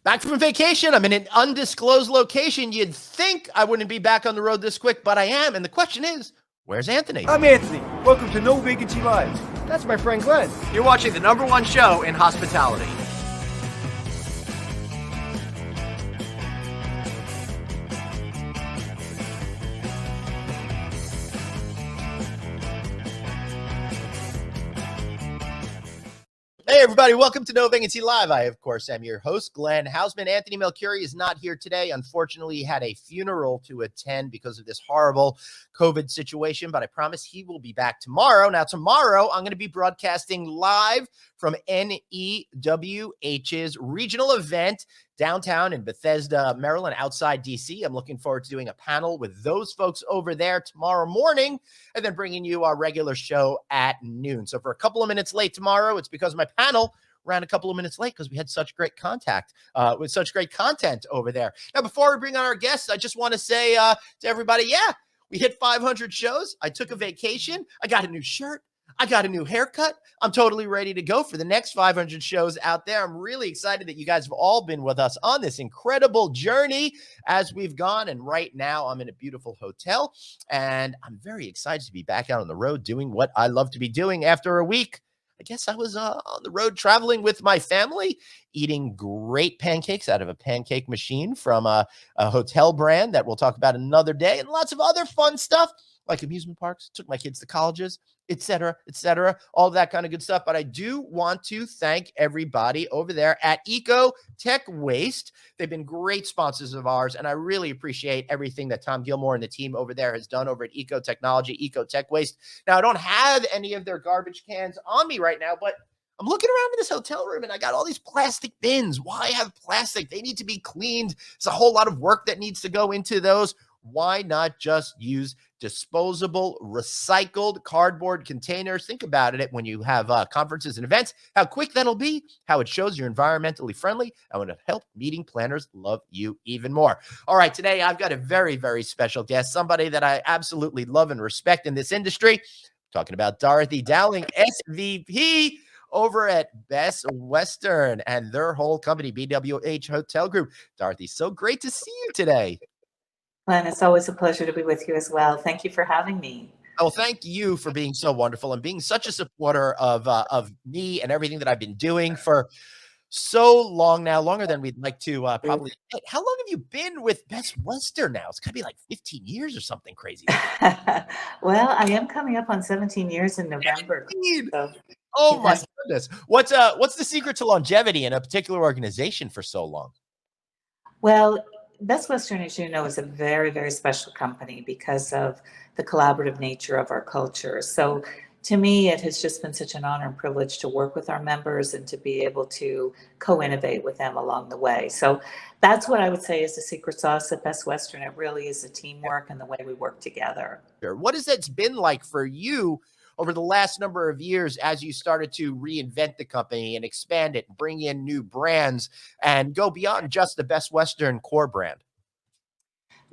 Back from vacation. I'm in an undisclosed location. You'd think I wouldn't be back on the road this quick, but I am. And the question is, where's Anthony? I'm Anthony. Welcome to No Vacancy Live. That's my friend Glenn. You're watching the #1 show in hospitality. Hey, everybody. Welcome to No Vacancy Live. I, of course, am your host, Glenn Hausman. Anthony Melchiori is not here today. Unfortunately, he had a funeral to attend because of this horrible COVID situation, but I promise he will be back tomorrow. Now, tomorrow, I'm going to be broadcasting live from NEWH's regional event downtown in Bethesda, Maryland, outside DC. I'm looking forward to doing a panel with those folks over there tomorrow morning and then bringing you our regular show at noon. So for a couple of minutes late tomorrow, it's because my panel ran a couple of minutes late because we had such great content over there. Now, before we bring on our guests, I just want to say to everybody, we hit 500 shows. I took a vacation. I got a new shirt. I got a new haircut. I'm totally ready to go for the next 500 shows out there. I'm really excited that you guys have all been with us on this incredible journey as we've gone. And right now I'm in a beautiful hotel and I'm very excited to be back out on the road doing what I love to be doing after a week. I guess I was on the road traveling with my family, eating great pancakes out of a pancake machine from a hotel brand that we'll talk about another day, and lots of other fun stuff like amusement parks, took my kids to colleges, et cetera, all that kind of good stuff. But I do want to thank everybody over there at Eco Tech Waste. They've been great sponsors of ours, and I really appreciate everything that Tom Gilmore and the team over there has done over at Eco Technology, Eco Tech Waste. Now, I don't have any of their garbage cans on me right now, but I'm looking around in this hotel room and I got all these plastic bins. Why have plastic? They need to be cleaned. There's a whole lot of work that needs to go into those. Why not just use disposable, recycled cardboard containers? Think about it when you have conferences and events, how quick that'll be, how it shows you're environmentally friendly, and it'll help meeting planners love you even more. All right, today I've got a very, very special guest, somebody that I absolutely love and respect in this industry. I'm talking about Dorothy Dowling, SVP over at Best Western and their whole company, BWH Hotel Group. Dorothy, so great to see you today. Glenn, it's always a pleasure to be with you as well. Thank you for having me. Oh, thank you for being so wonderful and being such a supporter of me and everything that I've been doing for so long now, longer than we'd like to probably. How long have you been with Best Western now? It's got to be like 15 years or something crazy. Well, I am coming up on 17 years in November. So, oh my goodness. What's the secret to longevity in a particular organization for so long? Well, Best Western, as you know, is a very, very special company because of the collaborative nature of our culture. So to me, it has just been such an honor and privilege to work with our members and to be able to co-innovate with them along the way. So that's what I would say is the secret sauce at Best Western. It really is the teamwork and the way we work together. What has it been like for you over the last number of years as you started to reinvent the company and expand it, bring in new brands and go beyond just the Best Western core brand?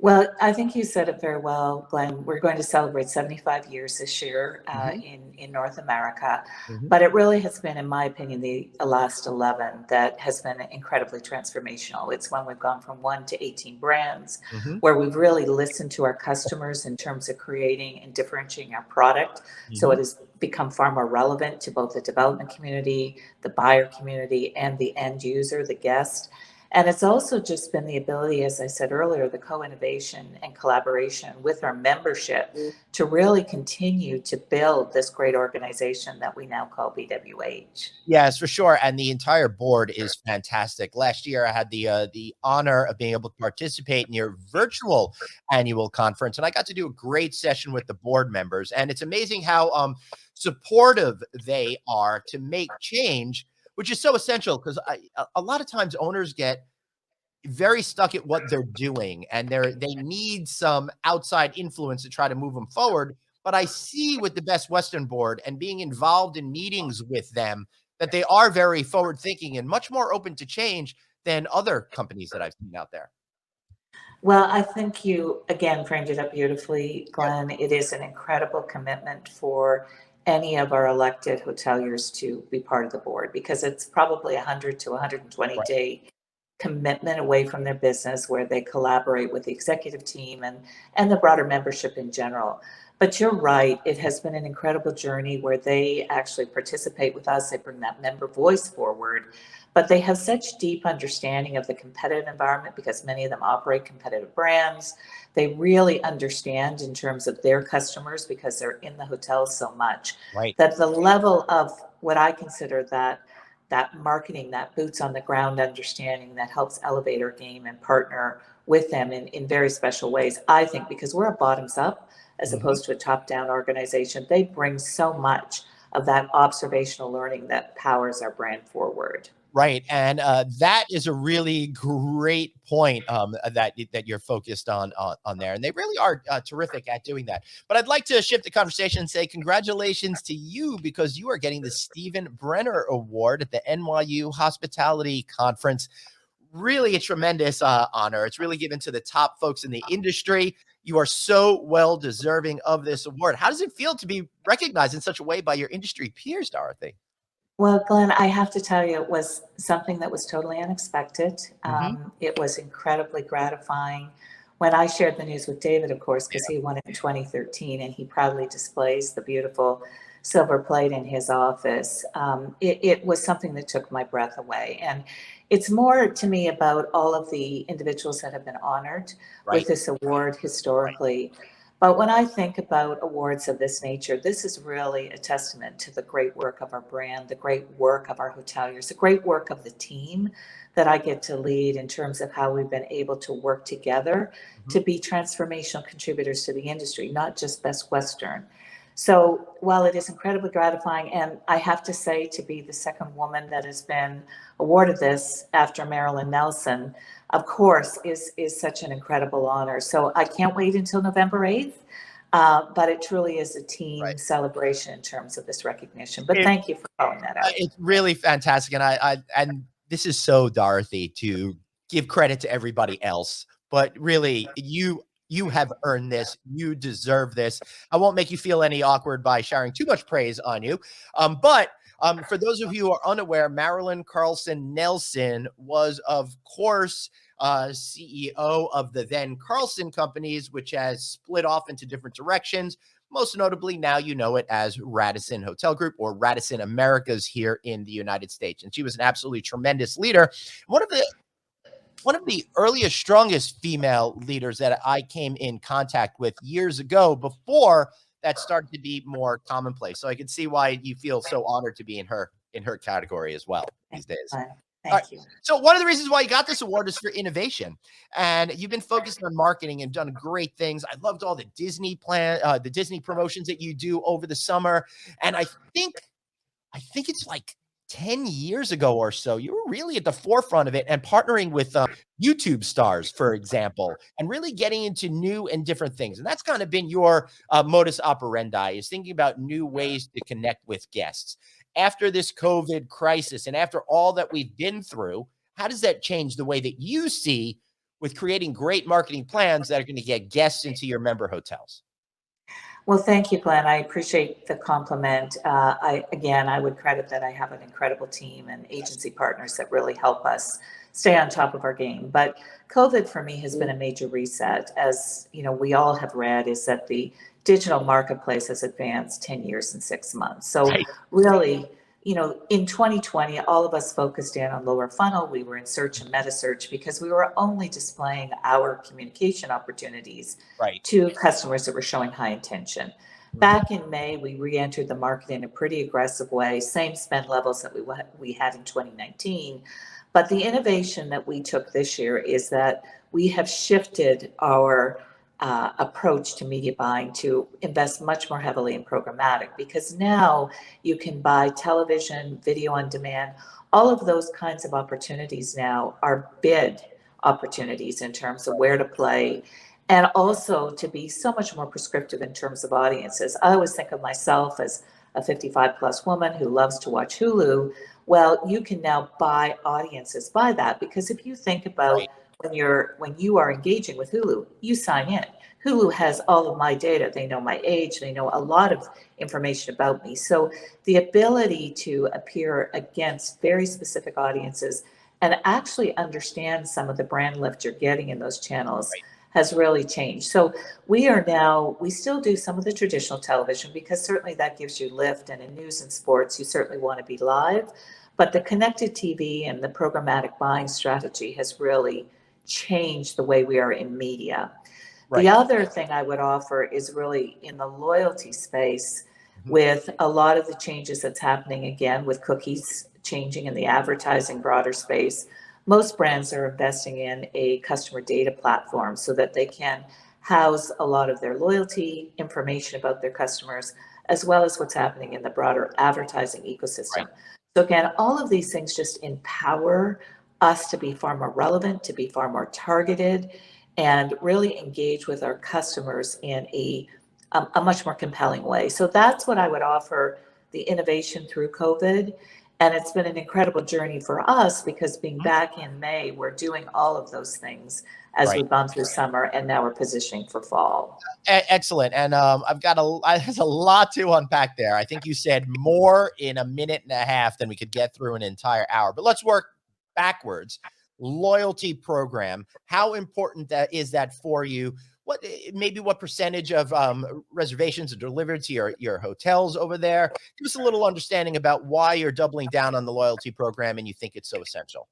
Well, I think you said it very well, Glenn. We're going to celebrate 75 years this year in North America. But it really has been, in my opinion, the last 11 that has been incredibly transformational. It's when we've gone from 1 to 18 brands, where we've really listened to our customers in terms of creating and differentiating our product. So it has become far more relevant to both the development community, the buyer community, and the end user, the guest. And it's also just been the ability, as I said earlier, the co-innovation and collaboration with our membership to really continue to build this great organization that we now call BWH. Yes, for sure. And the entire board is fantastic. Last year, I had the honor of being able to participate in your virtual annual conference, and I got to do a great session with the board members. And it's amazing how supportive they are to make change, which is so essential because a lot of times owners get very stuck at what they're doing and they need some outside influence to try to move them forward. But I see with the Best Western board and being involved in meetings with them that they are very forward thinking and much more open to change than other companies that I've seen out there. Well, I think you, again, framed it up beautifully, Glenn. It is an incredible commitment for any of our elected hoteliers to be part of the board because it's probably 100 to 120 day commitment away from their business where they collaborate with the executive team and the broader membership in general. But you're right, it has been an incredible journey where they actually participate with us. They bring that member voice forward, but they have such deep understanding of the competitive environment because many of them operate competitive brands. They really understand in terms of their customers because they're in the hotels so much, Right. that the level of what I consider that marketing, that boots on the ground understanding that helps elevate our game and partner with them in very special ways. I think because we're a bottoms up as opposed to a top down organization, they bring so much of that observational learning that powers our brand forward. Right. And that is a really great point that you're focused on there. And they really are terrific at doing that. But I'd like to shift the conversation and say congratulations to you because you are getting the Stephen Brenner Award at the NYU Hospitality Conference. Really a tremendous honor. It's really given to the top folks in the industry. You are so well deserving of this award. How does it feel to be recognized in such a way by your industry peers, Dorothy? Well, Glenn, I have to tell you, it was something that was totally unexpected. It was incredibly gratifying. When I shared the news with David, of course, because he won it in 2013, and he proudly displays the beautiful silver plate in his office, it was something that took my breath away. And it's more to me about all of the individuals that have been honored with this award historically. But when I think about awards of this nature, this is really a testament to the great work of our brand, the great work of our hoteliers, the great work of the team that I get to lead in terms of how we've been able to work together to be transformational contributors to the industry, not just Best Western. So while it is incredibly gratifying, and I have to say to be the second woman that has been awarded this after Marilyn Nelson, of course, is such an incredible honor. So I can't wait until November 8th, but it truly is a team celebration in terms of this recognition. But thank you for calling that out. It's really fantastic. And this is so Dorothy to give credit to everybody else, but really you have earned this. You deserve this. I won't make you feel any awkward by sharing too much praise on you. But for those of you who are unaware, Marilyn Carlson Nelson was, of course, CEO of the then Carlson Companies, which has split off into different directions. Most notably, now you know it as Radisson Hotel Group or Radisson Americas here in the United States. And she was an absolutely tremendous leader. One of the earliest, strongest female leaders that I came in contact with years ago before that started to be more commonplace. So I can see why you feel so honored to be in her category as well these days. Thank you. So one of the reasons why you got this award is for innovation, and you've been focused on marketing and done great things. I loved all the Disney promotions that you do over the summer, and I think it's like 10 years ago or so, you were really at the forefront of it and partnering with YouTube stars, for example, and really getting into new and different things. And that's kind of been your modus operandi, is thinking about new ways to connect with guests. After this COVID crisis and after all that we've been through, how does that change the way that you see with creating great marketing plans that are going to get guests into your member hotels? Well, thank you, Glenn. I appreciate the compliment. I would credit that I have an incredible team and agency partners that really help us stay on top of our game. But COVID for me has been a major reset. As you know, we all have read, is that the digital marketplace has advanced 10 years and 6 months. So really, you know, in 2020, all of us focused in on lower funnel. We were in search and meta search because we were only displaying our communication opportunities to customers that were showing high intention. Back in May, we re-entered the market in a pretty aggressive way, same spend levels that we had in 2019. But the innovation that we took this year is that we have shifted our approach to media buying to invest much more heavily in programmatic, because now you can buy television, video on demand. All of those kinds of opportunities now are bid opportunities in terms of where to play, and also to be so much more prescriptive in terms of audiences. I always think of myself as a 55 plus woman who loves to watch Hulu. Well, you can now buy audiences by that, because if you think about when you are engaging with Hulu, you sign in. Hulu has all of my data. They know my age. They know a lot of information about me. So the ability to appear against very specific audiences and actually understand some of the brand lift you're getting in those channels has really changed. So we still do some of the traditional television because certainly that gives you lift, and in news and sports, you certainly want to be live. But the connected TV and the programmatic buying strategy has really changed the way we are in media. Right. The other thing I would offer is really in the loyalty space with a lot of the changes that's happening again with cookies changing in the advertising broader space. Most brands are investing in a customer data platform so that they can house a lot of their loyalty information about their customers, as well as what's happening in the broader advertising ecosystem. So again, all of these things just empower us to be far more relevant, to be far more targeted, and really engage with our customers in a much more compelling way. So that's what I would offer the innovation through COVID. And it's been an incredible journey for us because being back in May, we're doing all of those things as we've gone through summer, and now we're positioning for fall. Excellent. And there's a lot to unpack there. I think you said more in a minute and a half than we could get through an entire hour, but let's work backwards. Loyalty program. How important is that for you? What percentage of reservations are delivered to your hotels over there? Give us a little understanding about why you're doubling down on the loyalty program and you think it's so essential.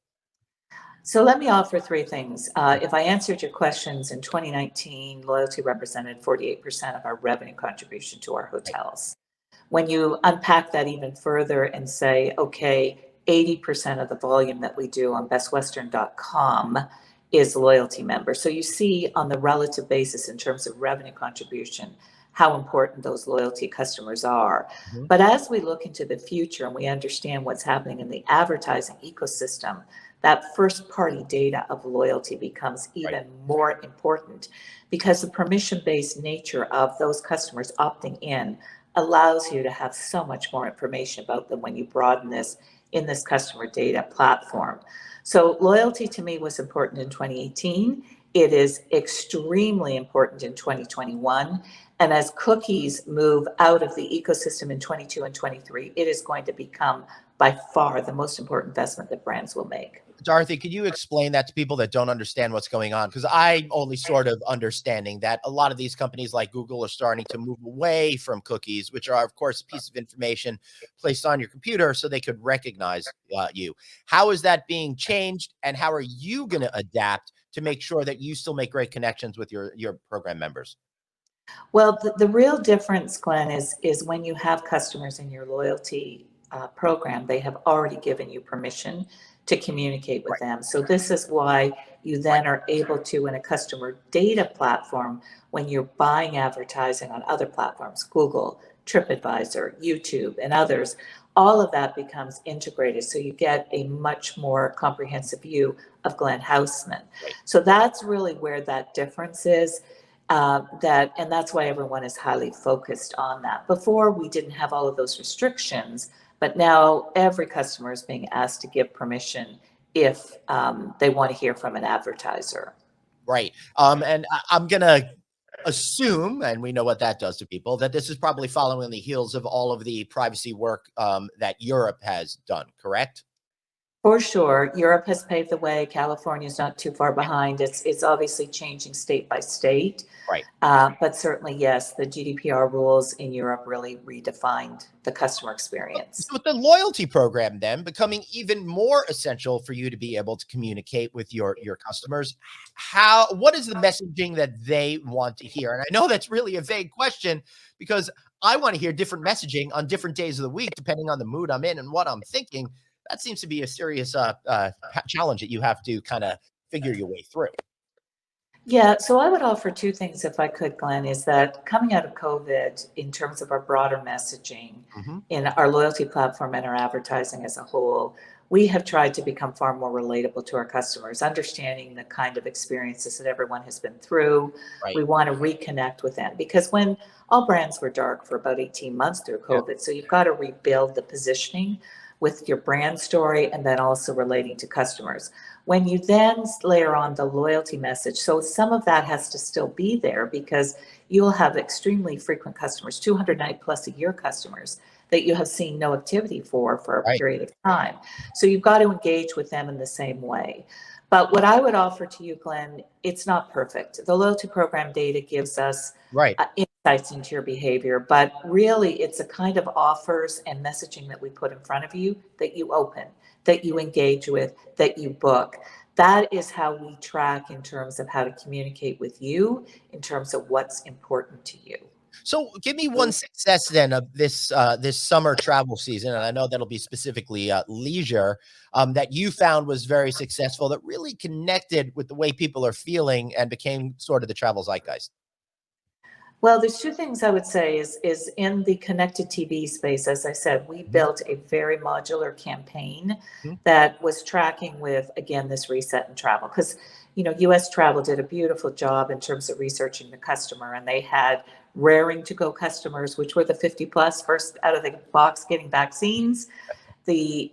So let me offer three things. If I answered your questions in 2019, loyalty represented 48% of our revenue contribution to our hotels. When you unpack that even further and say, okay, 80% of the volume that we do on bestwestern.com is loyalty members. So you see on the relative basis in terms of revenue contribution, how important those loyalty customers are. But as we look into the future and we understand what's happening in the advertising ecosystem, that first party data of loyalty becomes even more important because the permission-based nature of those customers opting in allows you to have so much more information about them when you broaden this in this customer data platform. So loyalty to me was important in 2018. It is extremely important in 2021. And as cookies move out of the ecosystem in 22 and 23, it is going to become by far the most important investment that brands will make. Dorothy, could you explain that to people that don't understand what's going on? Because I'm only sort of understanding that a lot of these companies like Google are starting to move away from cookies, which are, of course, a piece of information placed on your computer so they could recognize you. How is that being changed, and how are you going to adapt to make sure that you still make great connections with your program members? Well, the real difference, Glenn, is when you have customers in your loyalty program, they have already given you permission to communicate with them. So this is why you then are able to, in a customer data platform, when you're buying advertising on other platforms, Google, TripAdvisor, YouTube, and others, all of that becomes integrated. So you get a much more comprehensive view of Glenn Houseman. So that's really where that difference is. And that's why everyone is highly focused on that. Before, we didn't have all of those restrictions, but now every customer is being asked to give permission if they want to hear from an advertiser. Right. And I'm going to assume, and we know what that does to people, that this is probably following on the heels of all of the privacy work that Europe has done, correct? For sure. Europe has paved the way. California is not too far behind. It's obviously changing state by state. Right. But certainly, yes, the GDPR rules in Europe really redefined the customer experience. So with the loyalty program then becoming even more essential for you to be able to communicate with your customers, what is the messaging that they want to hear? And I know that's really a vague question because I want to hear different messaging on different days of the week, depending on the mood I'm in and what I'm thinking. That seems to be a serious challenge that you have to kind of figure your way through. Yeah, so I would offer two things if I could, Glenn, is that coming out of COVID, in terms of our broader messaging in our loyalty platform and our advertising as a whole, we have tried to become far more relatable to our customers, understanding the kind of experiences that everyone has been through. Right. We want to reconnect with them because when all brands were dark for about 18 months through COVID, so you've got to rebuild the positioning with your brand story and then also relating to customers. When you then layer on the loyalty message, so some of that has to still be there because you'll have extremely frequent customers, 200 night plus a year customers that you have seen no activity for a Right. period of time. So you've got to engage with them in the same way. But what I would offer to you, Glenn, it's not perfect. The loyalty program data gives us Right. insights into your behavior, but really it's a kind of offers and messaging that we put in front of you that you open, that you engage with, that you book. That is how we track in terms of how to communicate with you, in terms of what's important to you. So give me one success then of this summer travel season, and I know that'll be specifically leisure, that you found was very successful, that really connected with the way people are feeling and became sort of the travel zeitgeist. Well, there's two things I would say is in the connected TV space, as I said, we built a very modular campaign Mhm. that was tracking with, again, this reset in travel. Because, US Travel did a beautiful job in terms of researching the customer, and they had raring to go customers, which were the 50 plus first out of the box getting vaccines, the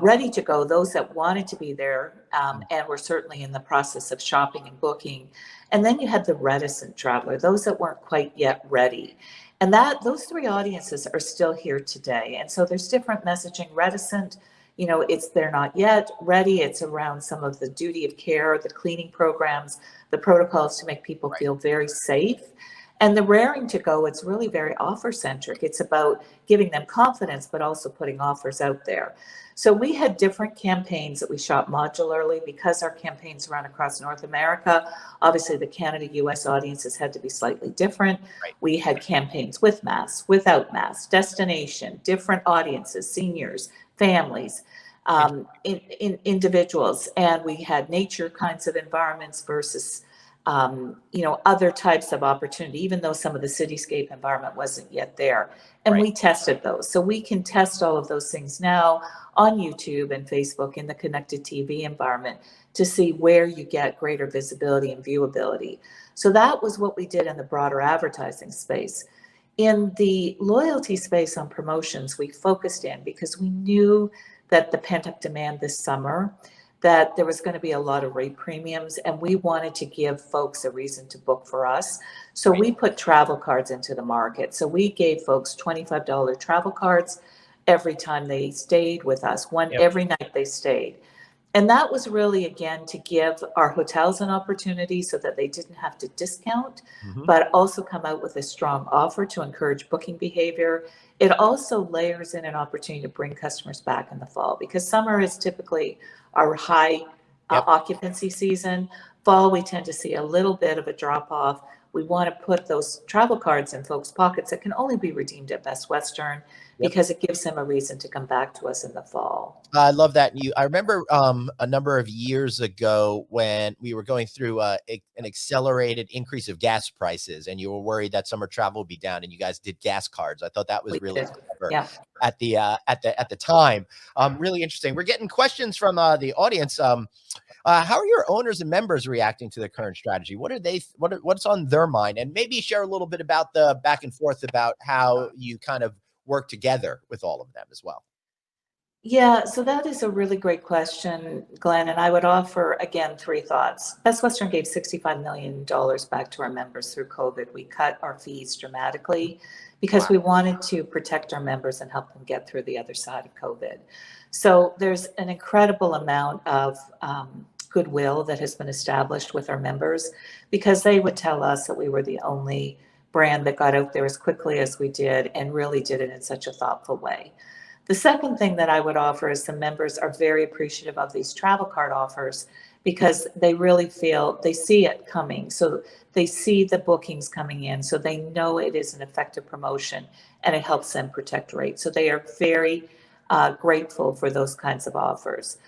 ready to go, those that wanted to be there and were certainly in the process of shopping and booking. And then you had the reticent traveler, those that weren't quite yet ready. And those three audiences are still here today. And so there's different messaging. Reticent, it's they're not yet ready. It's around some of the duty of care, the cleaning programs, the protocols to make people feel very safe. And the raring to go, it's really very offer centric. It's about giving them confidence, but also putting offers out there. So we had different campaigns that we shot modularly because our campaigns run across North America. Obviously, the Canada US audiences had to be slightly different. Right. We had campaigns with masks, without masks, destination, different audiences, seniors, families, individuals. And we had nature kinds of environments versus other types of opportunity, even though some of the cityscape environment wasn't yet there. And we tested those. So we can test all of those things now on YouTube and Facebook in the connected TV environment to see where you get greater visibility and viewability. So that was what we did in the broader advertising space. In the loyalty space on promotions, we focused in because we knew that the pent-up demand this summer, that there was going to be a lot of rate premiums, and we wanted to give folks a reason to book for us. So we put travel cards into the market. So we gave folks $25 travel cards every time they stayed with us, every night they stayed. And that was really, again, to give our hotels an opportunity so that they didn't have to discount, but also come out with a strong offer to encourage booking behavior. It also layers in an opportunity to bring customers back in the fall, because summer is typically our high occupancy season. Fall, we tend to see a little bit of a drop off. We want to put those travel cards in folks' pockets that can only be redeemed at Best Western because it gives them a reason to come back to us in the fall. I love that. I remember a number of years ago when we were going through an accelerated increase of gas prices, and you were worried that summer travel would be down, and you guys did gas cards. I thought that was really clever at the time. Really interesting. We're getting questions from the audience. How are your owners and members reacting to the current strategy? What's on their mind? And maybe share a little bit about the back and forth about how you kind of work together with all of them as well. Yeah, so that is a really great question, Glenn. And I would offer, again, three thoughts. Best Western gave $65 million back to our members through COVID. We cut our fees dramatically because we wanted to protect our members and help them get through the other side of COVID. So there's an incredible amount of goodwill that has been established with our members because they would tell us that we were the only brand that got out there as quickly as we did and really did it in such a thoughtful way. The second thing that I would offer is the members are very appreciative of these travel card offers because they really feel they see it coming. So they see the bookings coming in, so they know it is an effective promotion and it helps them protect rates. So they are very grateful for those kinds of offers.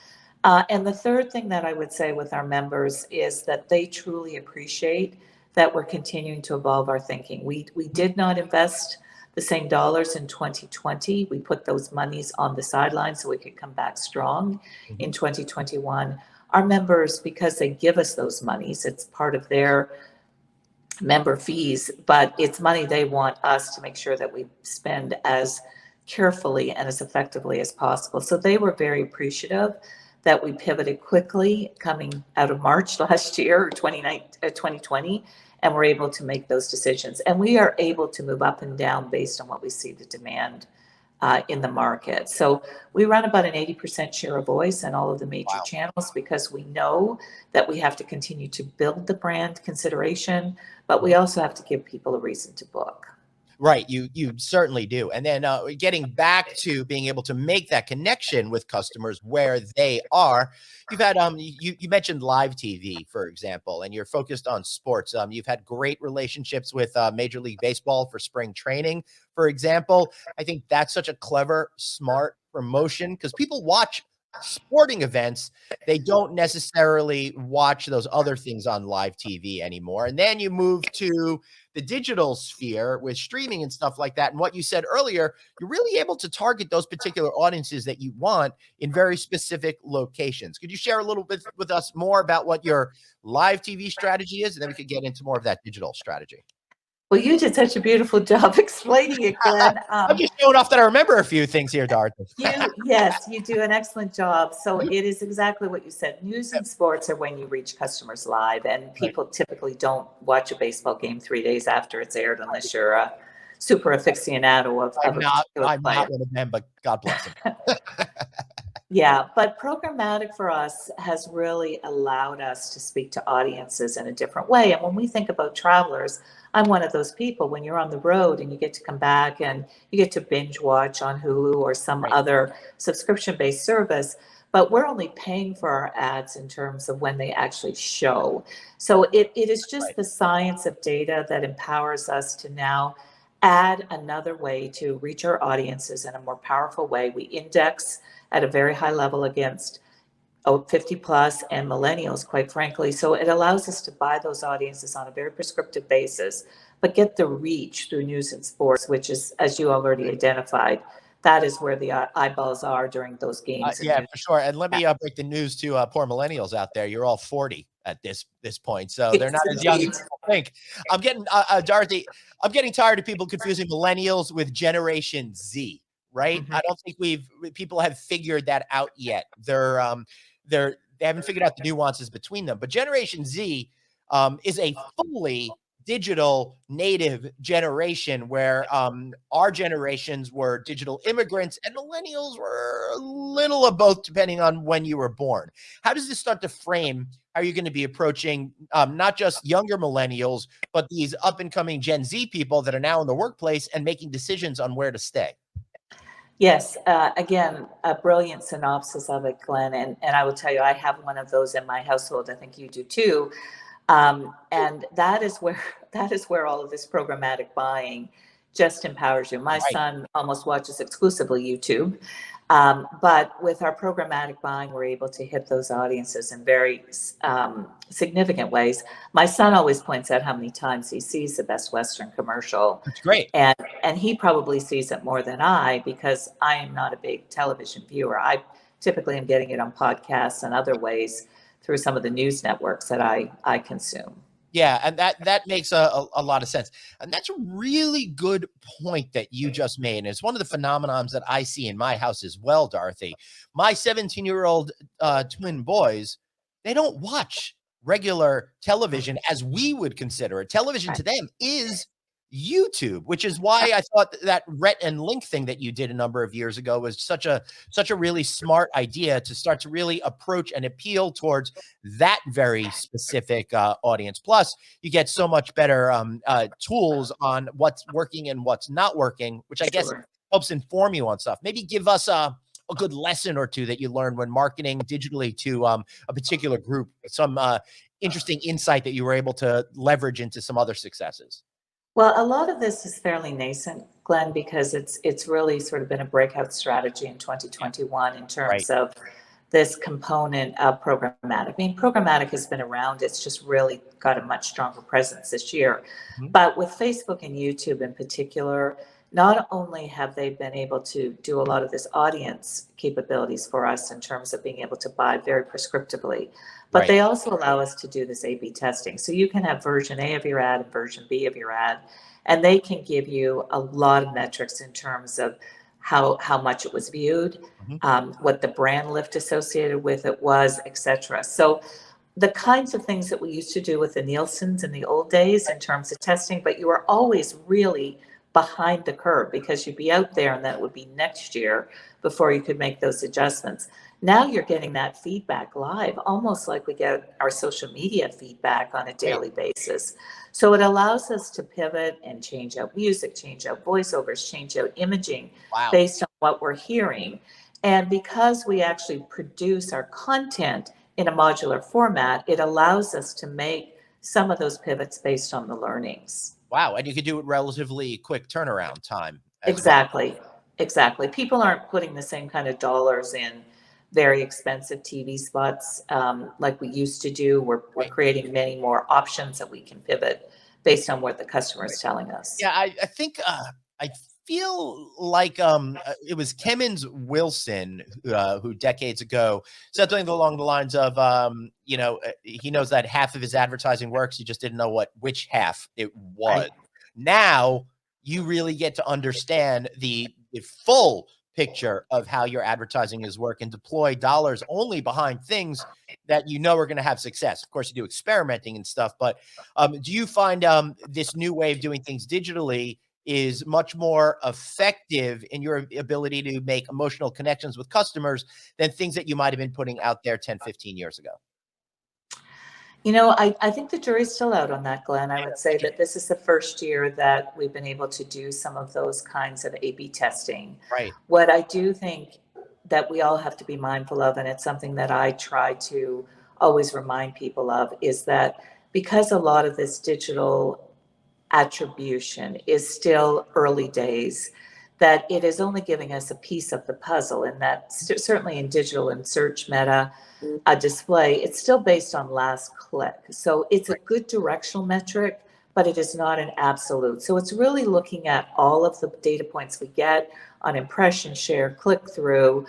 And the third thing that I would say with our members is that they truly appreciate that we're continuing to evolve our thinking. We did not invest the same dollars in 2020. We put those monies on the sidelines so we could come back strong in 2021. Our members, because they give us those monies, it's part of their member fees, but it's money they want us to make sure that we spend as carefully and as effectively as possible. So they were very appreciative that we pivoted quickly coming out of March last year, 2020, and we're able to make those decisions. And we are able to move up and down based on what we see the demand in the market. So we run about an 80% share of voice in all of the major channels because we know that we have to continue to build the brand consideration, but we also have to give people a reason to book. Right, you certainly do. And then getting back to being able to make that connection with customers where they are, you've had you mentioned live TV, for example, and you're focused on sports. You've had great relationships with Major League Baseball for spring training, for example. I think that's such a clever, smart promotion because people watch sporting events. They don't necessarily watch those other things on live TV anymore. And then you move to the digital sphere with streaming and stuff like that. And what you said earlier, you're really able to target those particular audiences that you want in very specific locations. Could you share a little bit with us more about what your live TV strategy is? And then we could get into more of that digital strategy. Well, you did such a beautiful job explaining it, Glenn. I'm just showing off that I remember a few things here, Dorothy. Yes, you do an excellent job. So it is exactly what you said. News and sports are when you reach customers live, and people typically don't watch a baseball game 3 days after it's aired unless you're a super aficionado of I'm not one of them, but God bless him. Yeah, but programmatic for us has really allowed us to speak to audiences in a different way. And when we think about travelers, I'm one of those people. When you're on the road and you get to come back and you get to binge watch on Hulu or some other subscription-based service, but we're only paying for our ads in terms of when they actually show. So it is just the science of data that empowers us to now add another way to reach our audiences in a more powerful way. We index at a very high level against 50 plus and millennials, quite frankly. So it allows us to buy those audiences on a very prescriptive basis, but get the reach through news and sports, which is, as you already identified, that is where the eyeballs are during those games. Yeah, for sure. And let me break the news to poor millennials out there. You're all 40 at this point, so they're not as young as people think. I'm getting Dorothy, I'm getting tired of people confusing millennials with Generation Z. Right? I don't think people have figured that out yet. They haven't figured out the nuances between them. But Generation Z is a fully digital native generation where our generations were digital immigrants and millennials were a little of both depending on when you were born. How does this start to frame how you're going to be approaching not just younger millennials, but these up and coming Gen Z people that are now in the workplace and making decisions on where to stay? Yes, again, a brilliant synopsis of it, Glenn. And I will tell you, I have one of those in my household. I think you do too. And that is where all of this programmatic buying just empowers you. My son almost watches exclusively YouTube. But with our programmatic buying, we're able to hit those audiences in very significant ways. My son always points out how many times he sees the Best Western commercial. That's great. And he probably sees it more than I, because I am not a big television viewer. I typically am getting it on podcasts and other ways through some of the news networks that I consume. Yeah, and that makes a lot of sense. And that's a really good point that you just made. And it's one of the phenomenons that I see in my house as well, Dorothy. My 17-year-old twin boys, they don't watch regular television as we would consider it. Television to them is YouTube, which is why I thought that Rhett and Link thing that you did a number of years ago was such a really smart idea to start to really approach and appeal towards that very specific audience. Plus, you get so much better tools on what's working and what's not working, which I guess helps inform you on stuff. Maybe give us a good lesson or two that you learned when marketing digitally to a particular group, some interesting insight that you were able to leverage into some other successes. Well, a lot of this is fairly nascent, Glenn, because it's really sort of been a breakout strategy in 2021 in terms of this component of programmatic. I mean, programmatic has been around. It's just really got a much stronger presence this year. But with Facebook and YouTube in particular, not only have they been able to do a lot of this audience capabilities for us in terms of being able to buy very prescriptively, but they also allow us to do this A/B testing. So you can have version A of your ad and version B of your ad, and they can give you a lot of metrics in terms of how much it was viewed, what the brand lift associated with it was, etc. So the kinds of things that we used to do with the Nielsen's in the old days in terms of testing, but you were always really behind the curve because you'd be out there and that would be next year before you could make those adjustments. Now you're getting that feedback live, almost like we get our social media feedback on a daily basis. So it allows us to pivot and change out music, change out voiceovers, change out imaging based on what we're hearing. And because we actually produce our content in a modular format, it allows us to make some of those pivots based on the learnings. Wow. And you could do it relatively quick turnaround time. Exactly. Exactly. People aren't putting the same kind of dollars in very expensive TV spots like we used to do. We're creating many more options that we can pivot based on what the customer is telling us. Yeah, I think I feel like it was Kemmons Wilson who decades ago said something along the lines of he knows that half of his advertising works, he just didn't know which half it was. Right. Now you really get to understand the full picture of how your advertising is working, deploy dollars only behind things that you know are going to have success. Of course, you do experimenting and stuff, but do you find this new way of doing things digitally is much more effective in your ability to make emotional connections with customers than things that you might have been putting out there 10, 15 years ago? You know, I think the jury's still out on that, Glenn. I would say that this is the first year that we've been able to do some of those kinds of A/B testing. Right. What I do think that we all have to be mindful of, and it's something that I try to always remind people of, is that because a lot of this digital attribution is still early days, that it is only giving us a piece of the puzzle, and that certainly in digital and search meta display, it's still based on last click. So it's a good directional metric, but it is not an absolute. So it's really looking at all of the data points we get on impression share, click through,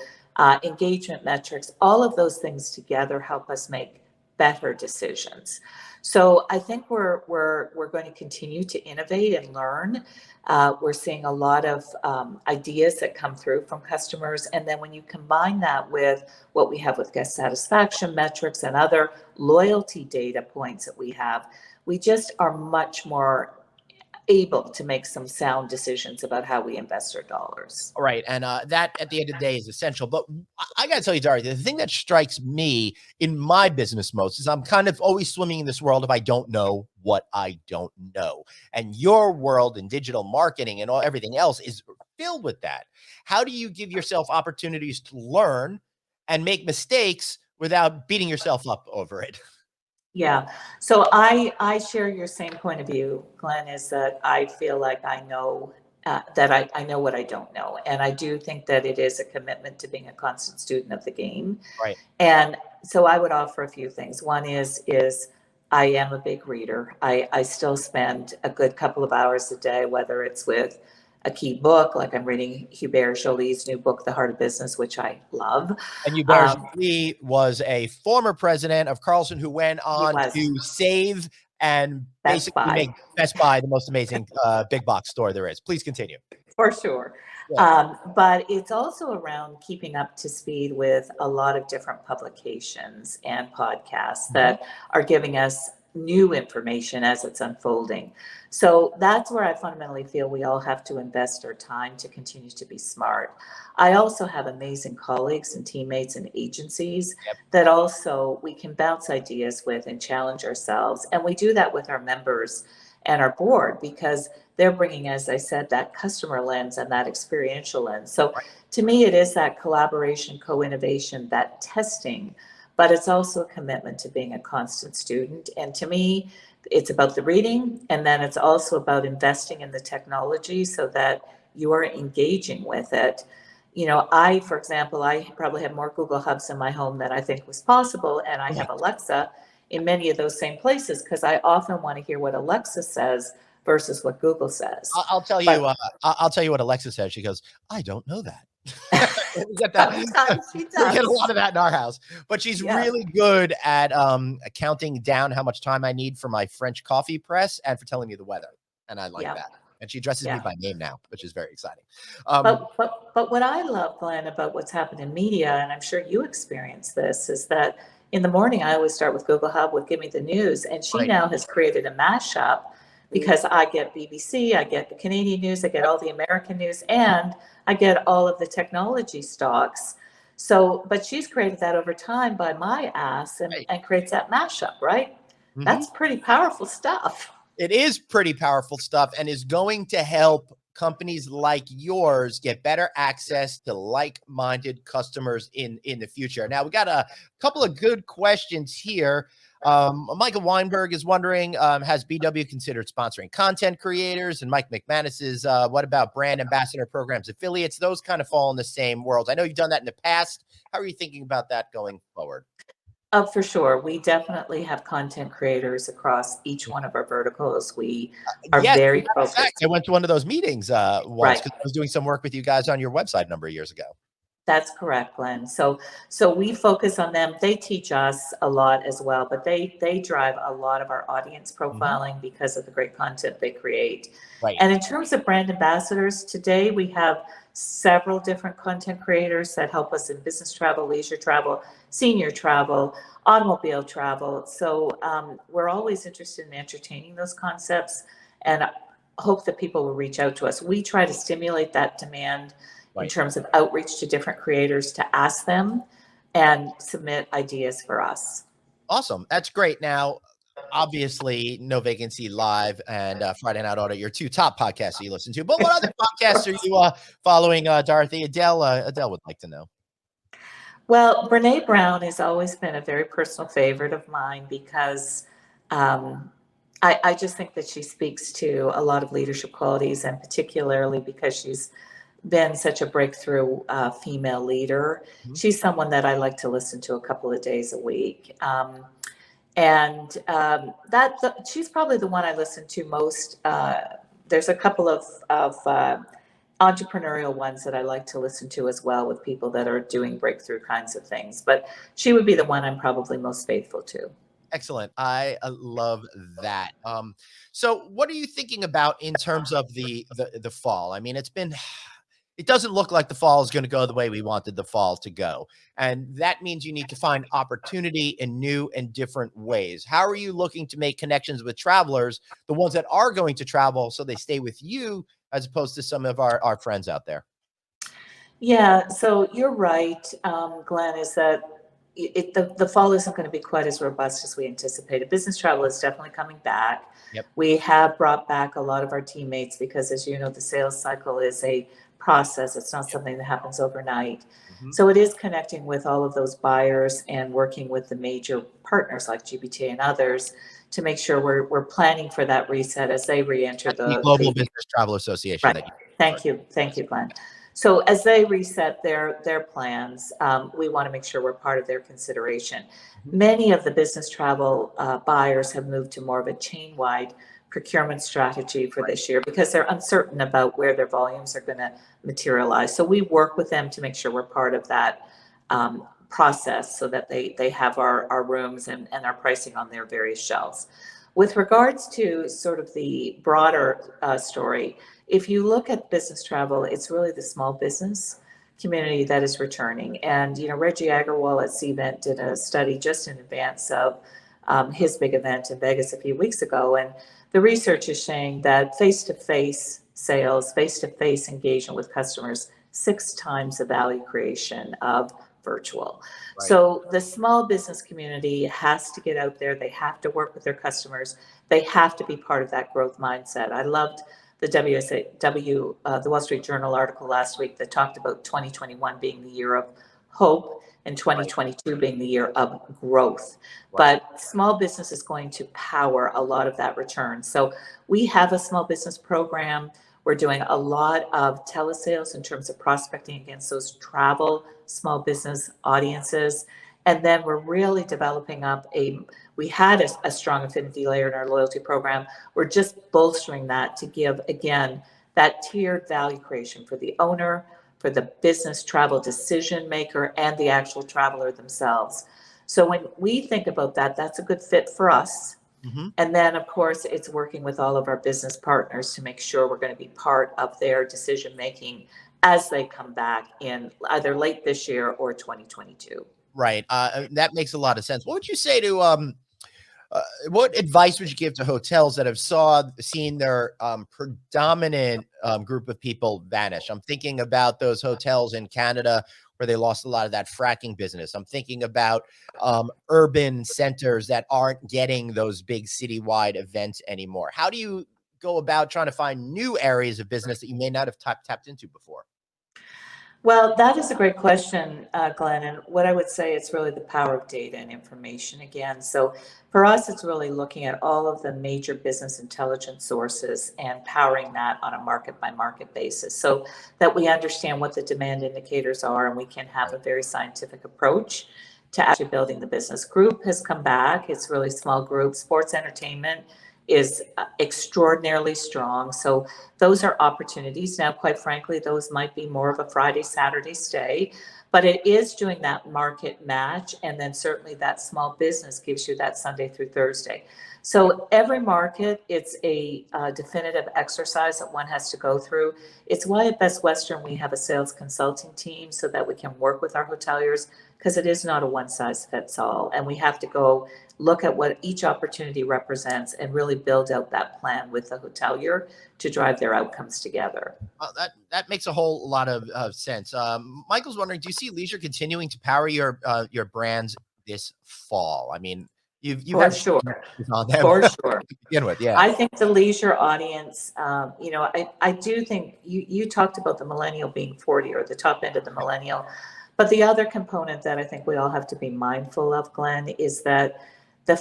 engagement metrics. All of those things together help us make better decisions. So I think we're going to continue to innovate and learn. We're seeing a lot of ideas that come through from customers. And then when you combine that with what we have with guest satisfaction metrics and other loyalty data points that we have, we just are much more able to make some sound decisions about how we invest our dollars. All right. And that at the end of the day is essential. But I got to tell you, Dorothy, the thing that strikes me in my business most is I'm kind of always swimming in this world of I don't know what I don't know. And your world in digital marketing and everything else is filled with that. How do you give yourself opportunities to learn and make mistakes without beating yourself up over it? Yeah. So I share your same point of view, Glenn, is that I feel like I know that I know what I don't know. And I do think that it is a commitment to being a constant student of the game. Right. And so I would offer a few things. One is I am a big reader. I still spend a good couple of hours a day, whether it's with a key book, like I'm reading Hubert Jolie's new book, The Heart of Business, which I love. And Hubert Jolie was a former president of Carlson who went on to save and basically make Best Buy the most amazing big box store there is. Please continue. For sure. Yeah. But it's also around keeping up to speed with a lot of different publications and podcasts that are giving us new information as it's unfolding. So that's where I fundamentally feel we all have to invest our time to continue to be smart. I also have amazing colleagues and teammates and agencies that also we can bounce ideas with and challenge ourselves. And we do that with our members and our board because they're bringing, as I said, that customer lens and that experiential lens. So to me, it is that collaboration, co-innovation, that testing, but it's also a commitment to being a constant student. And to me, it's about the reading, and then it's also about investing in the technology so that you are engaging with it. You know, for example, I probably have more Google Hubs in my home than I think was possible, and I have Alexa in many of those same places because I often want to hear what Alexa says versus what Google says. I'll tell you. I'll tell you what Alexa says. She goes, "I don't know that." We get that. We get a lot of that in our house, but she's really good at counting down how much time I need for my French coffee press and for telling me the weather, and I like that. And she addresses me by name now, which is very exciting. But what I love, Glenn, about what's happened in media, and I'm sure you experience this, is that in the morning I always start with Google Hub with "Give me the news," and she now has created a mashup because I get BBC, I get the Canadian news, I get all the American news, and I get all of the technology stocks. So, but she's created that over time by my ass and creates that mashup, right? That's pretty powerful stuff. It is pretty powerful stuff and is going to help companies like yours get better access to like-minded customers in the future. Now, we got a couple of good questions here. Michael Weinberg is wondering, has BW considered sponsoring content creators? And Mike McManus is, what about brand ambassador programs, affiliates? Those kind of fall in the same world. I know you've done that in the past. How are you thinking about that going forward? For sure. We definitely have content creators across each one of our verticals. We are very focused. I went to one of those meetings once because I was doing some work with you guys on your website a number of years ago. That's correct, Glenn. So we focus on them. They teach us a lot as well, but they drive a lot of our audience profiling because of the great content they create. Right. And in terms of brand ambassadors, today we have several different content creators that help us in business travel, leisure travel, senior travel, automobile travel. So we're always interested in entertaining those concepts and hope that people will reach out to us. We try to stimulate that demand in terms of outreach to different creators to ask them and submit ideas for us. Awesome. That's great. Now, obviously, No Vacancy Live and Friday Night Audit, your two top podcasts you listen to. But what other podcasts are you following, Dorothy? Adele would like to know. Well, Brene Brown has always been a very personal favorite of mine because I just think that she speaks to a lot of leadership qualities, and particularly because she's been such a breakthrough female leader. She's someone that I like to listen to a couple of days a week. She's probably the one I listen to most. There's a couple of entrepreneurial ones that I like to listen to as well, with people that are doing breakthrough kinds of things. But she would be the one I'm probably most faithful to. Excellent. I love that. So what are you thinking about in terms of the fall? I mean, it doesn't look like the fall is going to go the way we wanted the fall to go. And that means you need to find opportunity in new and different ways. How are you looking to make connections with travelers, the ones that are going to travel, so they stay with you as opposed to some of our friends out there? Yeah, so you're right, Glenn, is that the fall isn't going to be quite as robust as we anticipated. Business travel is definitely coming back. Yep. We have brought back a lot of our teammates because, as you know, the sales cycle is a process. It's not something that happens overnight. So it is connecting with all of those buyers and working with the major partners like GBT and others to make sure we're planning for that reset as they re-enter the Global Business Travel Association. Right. Thank you, Glenn. So as they reset their plans, we want to make sure we're part of their consideration. Many of the business travel buyers have moved to more of a chain-wide procurement strategy for this year because they're uncertain about where their volumes are going to materialize. So we work with them to make sure we're part of that process so that they have our rooms and our pricing on their various shelves. With regards to sort of the broader story, if you look at business travel, it's really the small business community that is returning. And, you know, Reggie Agarwal at CVent did a study just in advance of his big event in Vegas a few weeks ago. And the research is saying that face-to-face sales, face-to-face engagement with customers, 6 times the value creation of virtual. Right. So the small business community has to get out there. They have to work with their customers. They have to be part of that growth mindset. I loved the the Wall Street Journal article last week that talked about 2021 being the year of hope and 2022 being the year of growth. Right. But small business is going to power a lot of that return. So we have a small business program. We're doing a lot of telesales in terms of prospecting against those travel small business audiences. And then we're really developing up we had a strong affinity layer in our loyalty program. We're just bolstering that to give, again, that tiered value creation for the owner, for the business travel decision maker, and the actual traveler themselves. So when we think about that, that's a good fit for us. And then, of course, it's working with all of our business partners to make sure we're going to be part of their decision making as they come back in either late this year or 2022. Right. That makes a lot of sense. What would you say to What advice would you give to hotels that have seen their predominant group of people vanish? I'm thinking about those hotels in Canada where they lost a lot of that fracking business. I'm thinking about urban centers that aren't getting those big citywide events anymore. How do you go about trying to find new areas of business that you may not have tapped into before? Well, that is a great question, Glenn. And what I would say, it's really the power of data and information again. So for us, it's really looking at all of the major business intelligence sources and powering that on a market by market basis so that we understand what the demand indicators are and we can have a very scientific approach to actually building the business. Group has come back. It's really small group. Sports entertainment is extraordinarily strong. So those are opportunities. Now, quite frankly, those might be more of a Friday, Saturday stay, but it is doing that market match. And then certainly that small business gives you that Sunday through Thursday. So every market, it's a definitive exercise that one has to go through. It's why at Best Western, we have a sales consulting team so that we can work with our hoteliers, because it is not a one size fits all. And we have to go look at what each opportunity represents and really build out that plan with the hotelier to drive their outcomes together. That makes a whole lot of sense. Michael's wondering, do you see leisure continuing to power your brands this fall? I mean, you've For had sure. on them For sure. to begin with, yeah. I think the leisure audience, I do think you talked about the millennial being 40 or the top end of the millennial. But the other component that I think we all have to be mindful of, Glenn, is that the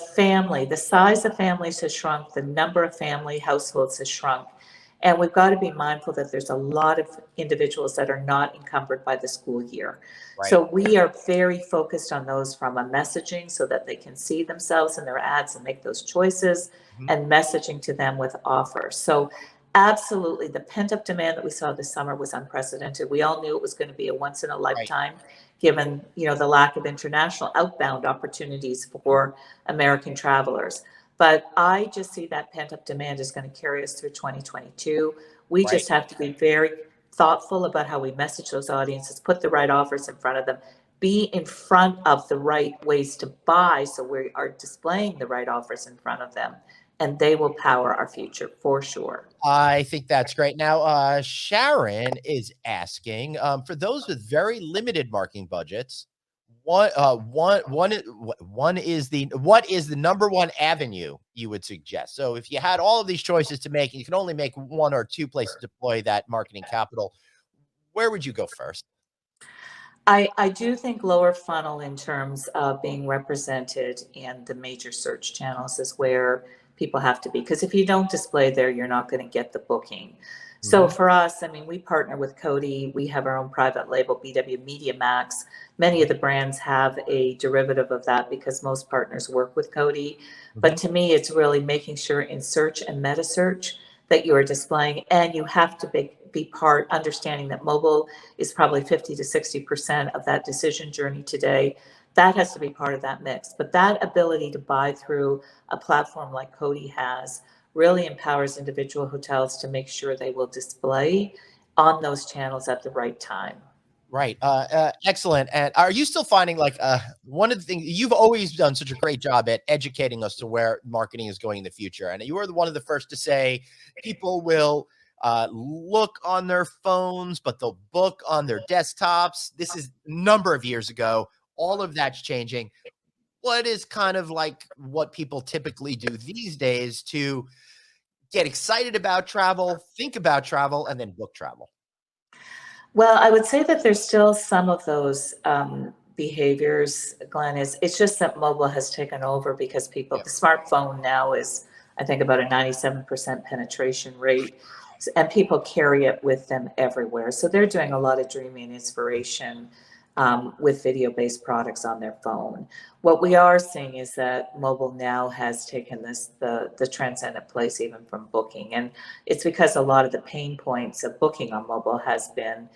size of families has shrunk, the number of family households has shrunk. And we've got to be mindful that there's a lot of individuals that are not encumbered by the school year. Right. So we are very focused on those from a messaging so that they can see themselves in their ads and make those choices, and messaging to them with offers. So absolutely, the pent-up demand that we saw this summer was unprecedented. We all knew it was going to be a once in a lifetime, given the lack of international outbound opportunities for American travelers. But I just see that pent-up demand is going to carry us through 2022. We just have to be very thoughtful about how we message those audiences, put the right offers in front of them, be in front of the right ways to buy so we are displaying the right offers in front of them, and they will power our future for sure. I think that's great. Now, Sharon is asking, for those with very limited marketing budgets, what is the number one avenue you would suggest? So if you had all of these choices to make, and you can only make one or two places to deploy that marketing capital, where would you go first? I do think lower funnel in terms of being represented in the major search channels is where people have to be. Because if you don't display there, you're not going to get the booking. So for us, I mean, we partner with Coty. We have our own private label, BW Media Max. Many of the brands have a derivative of that because most partners work with Coty. But to me, it's really making sure in search and meta search that you are displaying, and you have to be understanding that mobile is probably 50 to 60% of that decision journey today. That has to be part of that mix. But that ability to buy through a platform like Coty has really empowers individual hotels to make sure they will display on those channels at the right time. Right. Excellent. And are you still finding one of the things you've always done such a great job at educating us to where marketing is going in the future? And you were one of the first to say people will look on their phones, but they'll book on their desktops. This is a number of years ago. All of that's changing. What is kind of like what people typically do these days to get excited about travel, think about travel, and then book travel? Well, I would say that there's still some of those behaviors, Glenn. It's just that mobile has taken over because the smartphone now is, I think, about a 97% penetration rate, and people carry it with them everywhere. So they're doing a lot of dreaming and inspiration with video-based products on their phone. What we are seeing is that mobile now has taken the transcendent place even from booking. And it's because a lot of the pain points of booking on mobile has been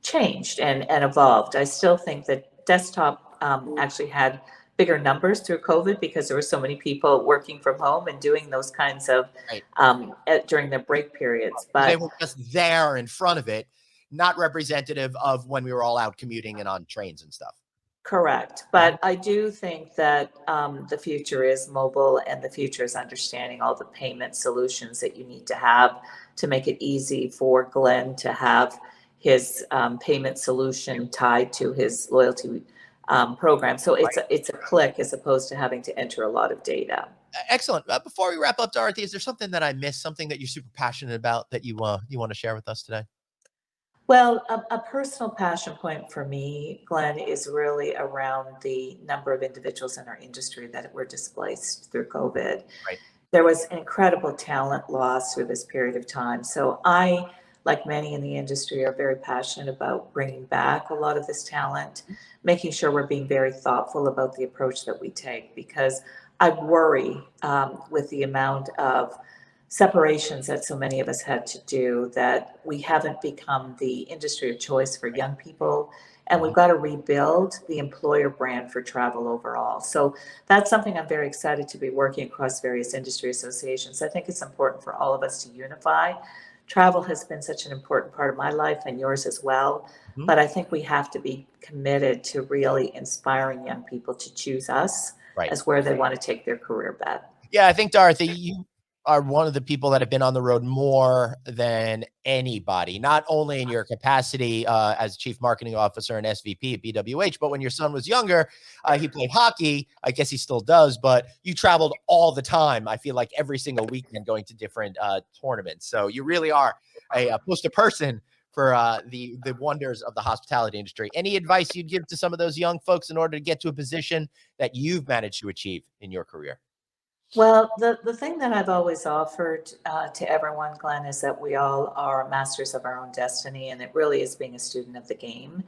changed and evolved. I still think that desktop actually had bigger numbers through COVID because there were so many people working from home and doing those kinds of during their break periods. But they were just there in front of it, not representative of when we were all out commuting and on trains and stuff. Correct. But I do think that the future is mobile, and the future is understanding all the payment solutions that you need to have to make it easy for Glenn to have his payment solution tied to his loyalty program. So it's a click as opposed to having to enter a lot of data. Excellent. Before we wrap up, Dorothy, is there something that I missed, something that you're super passionate about that you want to share with us today? Well, a personal passion point for me, Glenn, is really around the number of individuals in our industry that were displaced through COVID. Right. There was incredible talent loss through this period of time. So I, like many in the industry, are very passionate about bringing back a lot of this talent, making sure we're being very thoughtful about the approach that we take, because I worry with the amount of separations that so many of us had to do, that we haven't become the industry of choice for young people, and we've got to rebuild the employer brand for travel overall. So that's something I'm very excited to be working across various industry associations. I think it's important for all of us to unify. Travel has been such an important part of my life and yours as well, but I think we have to be committed to really inspiring young people to choose us as where they want to take their career bet. Yeah, I think, Dorothy, you are one of the people that have been on the road more than anybody, not only in your capacity as chief marketing officer and SVP at BWH, but when your son was younger, he played hockey. I guess he still does, but you traveled all the time. I feel like every single weekend going to different tournaments. So you really are a poster person for the wonders of the hospitality industry. Any advice you'd give to some of those young folks in order to get to a position that you've managed to achieve in your career? Well, the thing that I've always offered to everyone, Glenn, is that we all are masters of our own destiny, and it really is being a student of the game.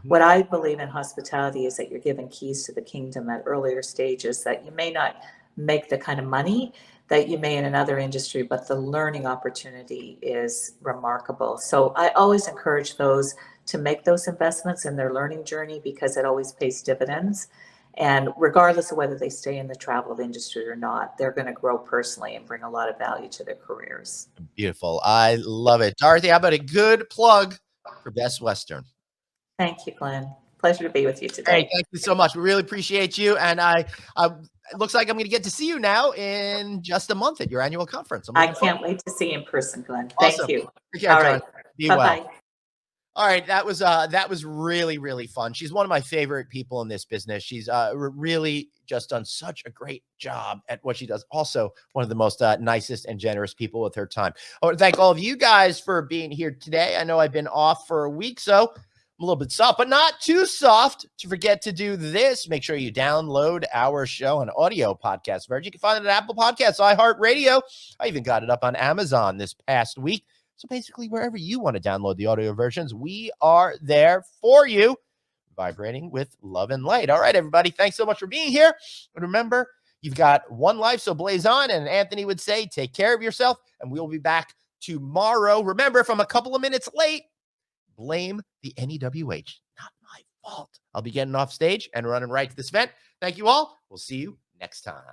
What I believe in hospitality is that you're given keys to the kingdom at earlier stages, that you may not make the kind of money that you may in another industry, but the learning opportunity is remarkable. So I always encourage those to make those investments in their learning journey, because it always pays dividends. And regardless of whether they stay in the travel industry or not, they're going to grow personally and bring a lot of value to their careers. Beautiful. I love it. Dorothy, how about a good plug for Best Western? Thank you, Glenn. Pleasure to be with you today. Hey, thank you so much. We really appreciate you. And it looks like I'm going to get to see you now in just a month at your annual conference. I can't wait to see you in person, Glenn. Awesome. Thank you. Take care, All right. Be Bye-bye. well. All right, that was really, really fun. She's one of my favorite people in this business. She's really just done such a great job at what she does. Also, one of the most nicest and generous people with her time. I want to thank all of you guys for being here today. I know I've been off for a week, so I'm a little bit soft, but not too soft to forget to do this. Make sure you download our show on audio podcast version. You can find it at Apple Podcasts, iHeartRadio. I even got it up on Amazon this past week. So basically, wherever you want to download the audio versions, we are there for you, vibrating with love and light. All right, everybody, thanks so much for being here. And remember, you've got one life, so blaze on. And Anthony would say, take care of yourself, and we'll be back tomorrow. Remember, if I'm a couple of minutes late, blame the NEWH. Not my fault. I'll be getting off stage and running right to this event. Thank you all. We'll see you next time.